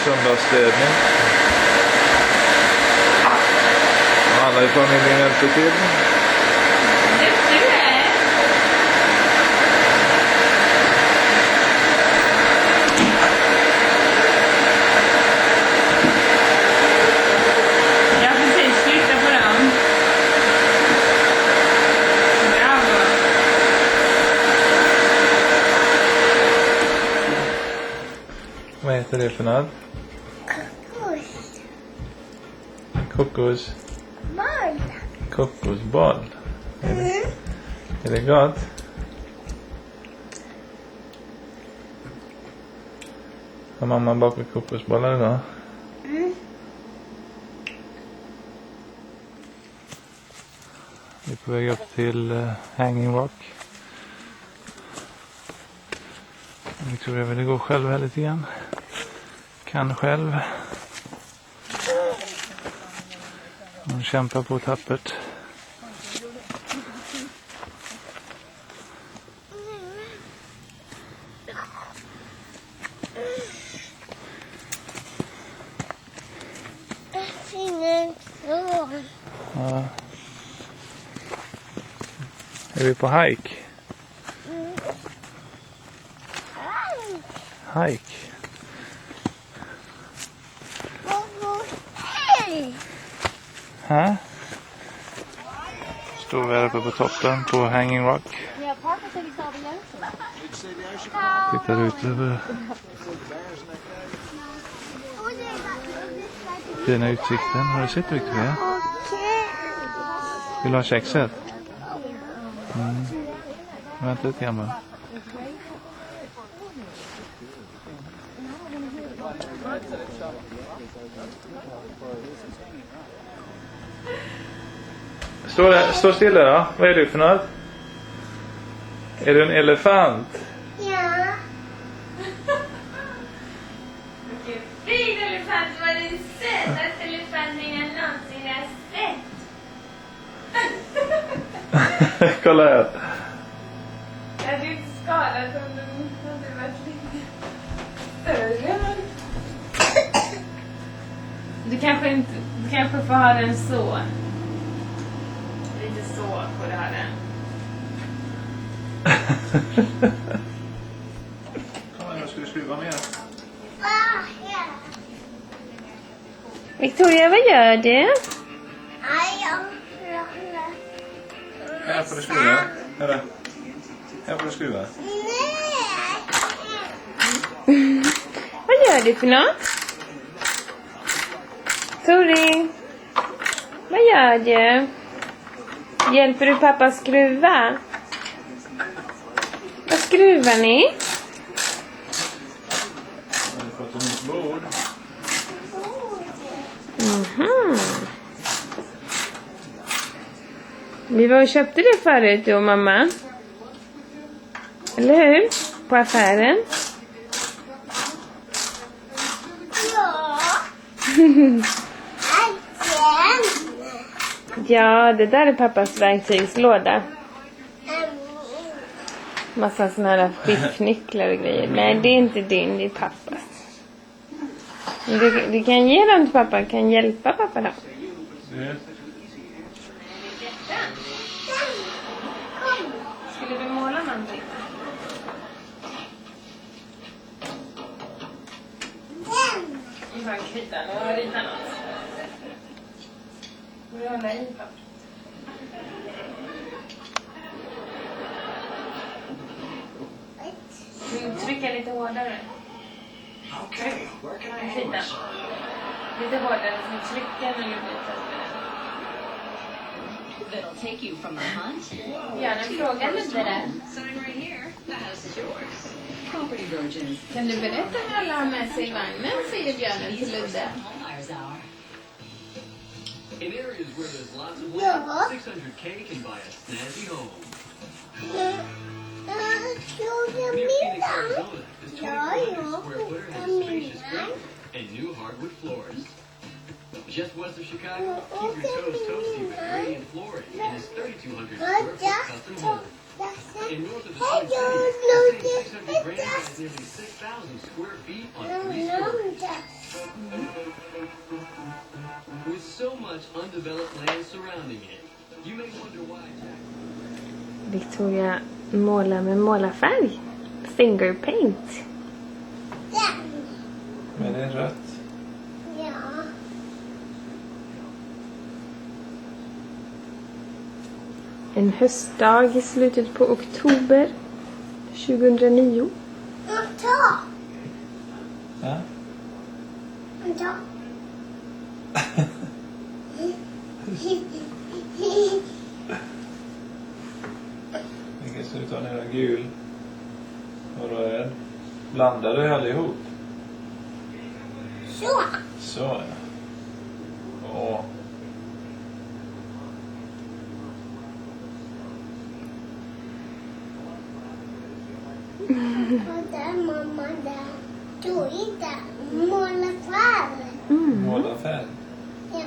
söndagsstädning. Alla i familjen hjälper till. Ja, precis. Flytta på dem. Bravo. Vad heter det för något? Kokos. Kokosboll. Är det gott? Har mamma bakat kokosbollar idag? Vi är på väg upp till Hanging Rock. Jag tror jag vill gå själv här lite grann. Kan själv. Hon kämpar på tappert. Ja. Är vi på hike? Hike. Här. Står vi här uppe på toppen på Hanging Rock. Tittar ut över fina utsikten. Har du sett Victoria? Vill du ha kexet? Vänta lite grann bara. Stå stilla då. Vad är du för något? Är du en elefant? Ja. Vilken fin elefant. Vad är den sötaste elefanten jag någonsin har sett? Kolla här. Jag hade inte skadat om den hade varit lite större. Du kanske får ha den så. Lite så får du ha den. Kom här, ska du skruva ner? Victoria, vad gör du? Här får du skruva. Här får du skruva. Vad gör du för något? Tori, vad gör du? Hjälper du pappa skruva? Vad skruvar ni? Har du fått ett nytt bord? Vi var och köpte det förut, du och mamma. Eller hur? På affären. Ja, det där är pappas verktygslåda. Massa såna här skiftnycklar och grejer. Nej, det är inte din, det är pappas. Du kan ge dem till pappa, kan hjälpa pappa då. Skulle du måla någonting? Vi har en krita och rita något. Vill du hålla i pappa? Trycka lite hårdare. Okay, where can I Krita. handle this? Lite hårdare, så trycka när du blir That'll take you from the hunt. Gärna fråga lite där. Sign right here. The house is yours. Property Virgins. Kan du berätta vad alla har med sig i vagnen, säger björnen till Ludde. Homebuyers hour. In areas where there's lots of land, 600K can buy a snazzy home. Near Phoenix, Arizona, this 2,400 square footer has a spacious green and new hardwood floors. Just west of Chicago, keep your toes toasty with gradient flooring in this 3,200 square foot custom home. In north of the Twin Cities, the same 600 grand has nearly 6,000 square feet on 3 stories. undeveloped land surrounding it. You may wonder why. Victoria målar med målarfärg. Finger paint. Men det är rött. En höstdag i slutet på oktober 2009. Ja. Vilken ser ut att ha gul och röd. Blandar du allihop? Så ja. Åh. Mamma där. Du inte målarfärg. Måla färg. Ja.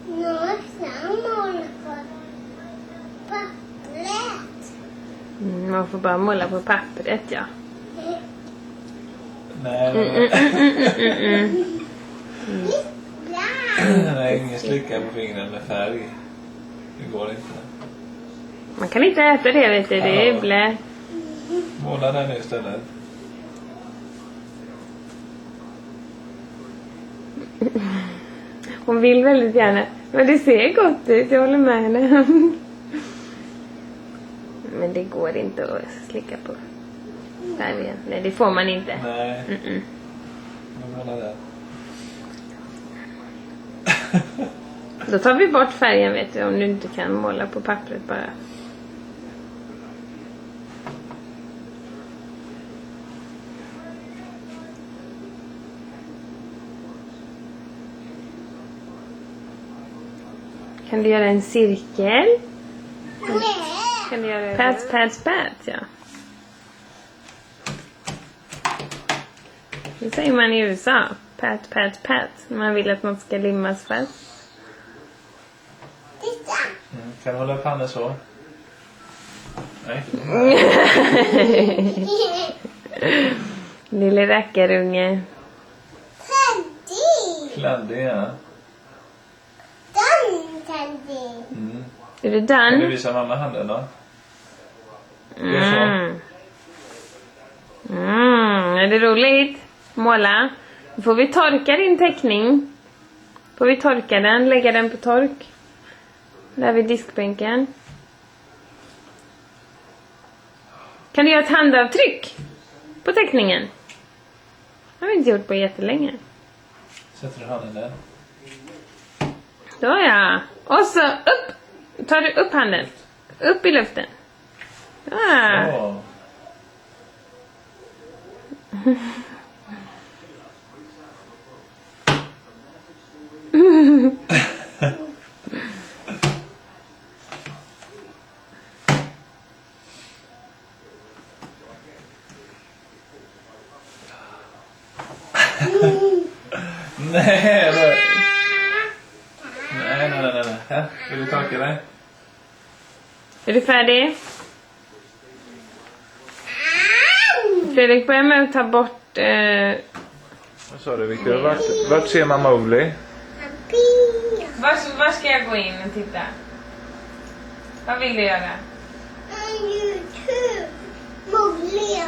Några målar på pappret. Man får bara måla på pappret, ja. Nej, nej, ingen slicka på fingrarna med färg. Det går inte. Man kan inte äta det, vet du. Det är blä. Måla den nu istället. Hon vill väldigt gärna. Men det ser gott ut, jag håller med henne. Men det går inte att slicka på färgen. Nej, det får man inte. Nej. Jag målar den. Då tar vi bort färgen, vet du. Om du inte kan måla på pappret bara. Kan du göra en cirkel? Kan du göra pat, pat, pat, ja. Det säger man i USA. Pat, pat, pat. När man vill att något ska limmas fast. Kan du hålla upp handen så? Nej. Lille rackarunge. Kladdig, ja. Är du Kan du done? visa mamma handen då? Gör så. Är det roligt? Måla. Då får vi torka din teckning. Får vi torka den, lägga den på tork. Där vid diskbänken. Kan du göra ett handavtryck på teckningen? Det har vi inte gjort på jättelänge. Sätter du handen där? Då ja. Och så upp. Tar du upp handen. Upp i luften. Ja. Så. Nej, då. Nej. Här, vill du torka dig? Är du färdig? Fredrik, börja med att ta bort... Vad sa du, Victor? Vart ser man Mowgli? Var ska jag gå in och titta? Vad vill du göra? YouTube. Mowgli.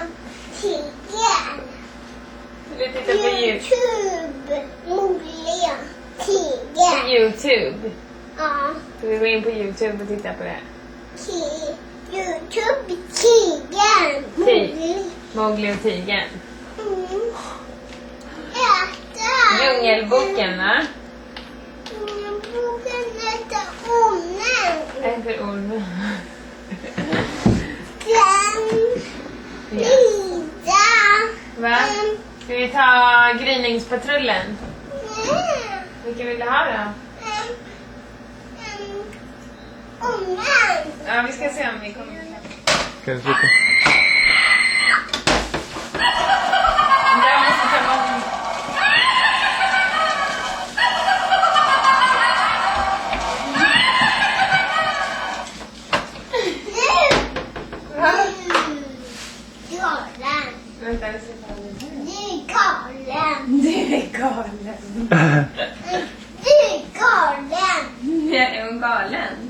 Tigern. Vill du titta på YouTube. Mowgli. Tigern. YouTube? Ja. Ska vi gå in på YouTube och titta på det? YouTube. Tigern. Mowgli. Mowgli och tigern. Äta. Djungelboken, va? Boken heter Ormen. En för orm. Den Ida. Va? Ska vi ta gryningspatrullen? Vilken vill du ha då? Ormen. Ja, vi ska se om vi kommer. Kan du trycka? Jag måste ta bort. Galen. Vänta, jag ska ta den. Du är galen. Du är galen. Du är säga, är hon galen?